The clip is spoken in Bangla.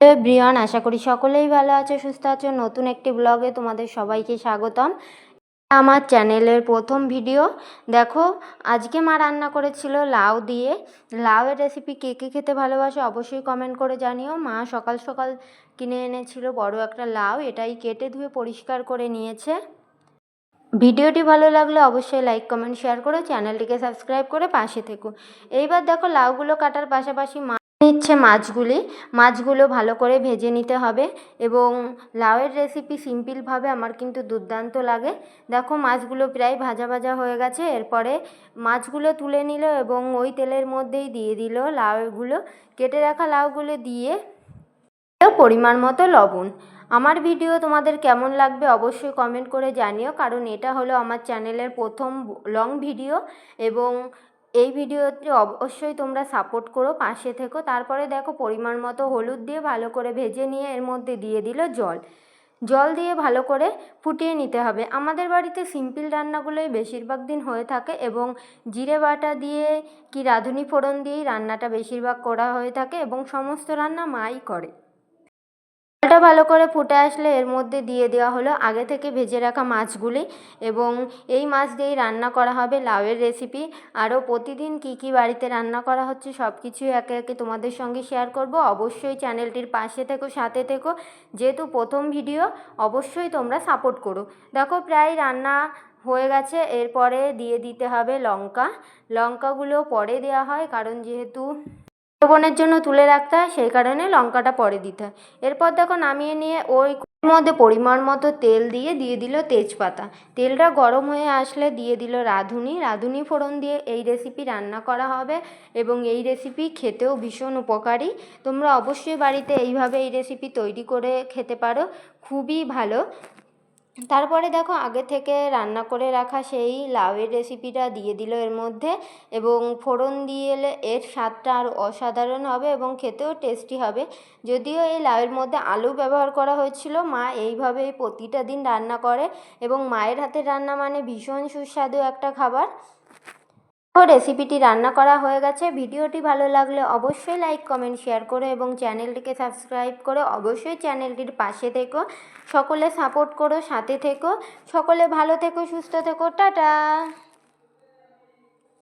হ্যালো এভরিওয়ান, আশা করি সকলেই ভালো আছো, সুস্থ আছো। নতুন একটি ব্লগে তোমাদের সবাইকে স্বাগতম। আমার চ্যানেলের প্রথম ভিডিও। দেখো, আজকে মা রান্না করেছিল লাউ দিয়ে। লাউয়ের রেসিপি কে কে খেতে ভালোবাসো অবশ্যই কমেন্ট করে জানিও। মা সকাল সকাল কিনে এনেছিল বড় একটা লাউ, এটাই কেটে ধুয়ে পরিষ্কার করে নিয়েছে। ভিডিওটি ভালো লাগলে অবশ্যই লাইক কমেন্ট শেয়ার করে চ্যানেলটিকে সাবস্ক্রাইব করে পাশে থেকো। এইবার দেখো, লাউগুলো কাটার পাশাপাশি নিচ্ছে মাছগুলো ভালো করে ভেজে নিতে হবে। এবং লাউয়ের রেসিপি সিম্পলভাবে আমার কিন্তু দুর্দান্ত লাগে। দেখো, মাছগুলো প্রায় ভাজা ভাজা হয়ে গেছে। এরপরে মাছগুলো তুলে নিল এবং ওই তেলের মধ্যেই দিয়ে দিল লাউগুলো। কেটে রাখা লাউগুলো দিয়ে পরিমাণ মতো লবণ। আমার ভিডিও তোমাদের কেমন লাগবে অবশ্যই কমেন্ট করে জানিও, কারণ এটা হলো আমার চ্যানেলের প্রথম লং ভিডিও এবং এই ভিডিওতে অবশ্যই তোমরা সাপোর্ট করো, পাশে থেকো। তারপরে দেখো, পরিমাণ মতো হলুদ দিয়ে ভালো করে ভেজে নিয়ে এর মধ্যে দিয়ে দিল জল দিয়ে ভালো করে ফুটিয়ে নিতে হবে। আমাদের বাড়িতে সিম্পল রান্নাগুলোই বেশিরভাগ দিন হয়ে থাকে এবং জিরে বাটা দিয়ে কি রাঁধুনি ফোড়ন দিয়েই রান্নাটা বেশিরভাগ করা হয়ে থাকে এবং সমস্ত রান্না মাই করে। জলটা ভালো করে ফুটে আসলে এর মধ্যে দিয়ে দেওয়া হলো আগে থেকে ভেজে রাখা মাছগুলি এবং এই মাছ দিয়েই রান্না করা হবে লাউয়ের রেসিপি। আরও প্রতিদিন কি কি বাড়িতে রান্না করা হচ্ছে সব কিছুই একে একে তোমাদের সঙ্গে শেয়ার করব। অবশ্যই চ্যানেলটির পাশে থেকো, সাথে থেকো। যেহেতু প্রথম ভিডিও, অবশ্যই তোমরা সাপোর্ট করো। দেখো, প্রায় রান্না হয়ে গেছে। এরপরে দিয়ে দিতে হবে লঙ্কাগুলো পরে দেওয়া হয়, কারণ যেহেতু লবণের জন্য তুলে রাখতে হয়, সেই কারণে লঙ্কাটা পরে দিতে হয়। এরপর দেখো, নামিয়ে নিয়ে ওই মধ্যে পরিমাণ মতো তেল দিয়ে দিল তেজপাতা। তেলটা গরম হয়ে আসলে দিয়ে দিল রাঁধুনি ফোড়ন দিয়ে এই রেসিপি রান্না করা হবে এবং এই রেসিপি খেতেও ভীষণ উপকারী। তোমরা অবশ্যই বাড়িতে এইভাবে এই রেসিপি তৈরি করে খেতে পারো, খুবই ভালো। তারপরে দেখো, আগে থেকে রান্না করে রাখা সেই লাউয়ের রেসিপিটা দিয়ে দিল এর মধ্যে এবং ফোড়ন দিয়ে এলে এর স্বাদটা আরও অসাধারণ হবে এবং খেতেও টেস্টি হবে। যদিও এই লাউয়ের মধ্যে আলু ব্যবহার করা হয়েছিল, মা এইভাবেই প্রতিটা দিন রান্না করে এবং মায়ের হাতের রান্না মানে ভীষণ সুস্বাদু একটা খাবার। রেসিপিটি রান্না করা হয়ে গেছে। ভিডিওটি ভালো লাগলে অবশ্যই লাইক কমেন্ট শেয়ার করো এবং চ্যানেলটিকে সাবস্ক্রাইব করে অবশ্যই চ্যানেলটির পাশে থেকো। সকলে সাপোর্ট করো, সাথে থেকো। সকলে ভালো থেকো, সুস্থ থেকো। টাটা।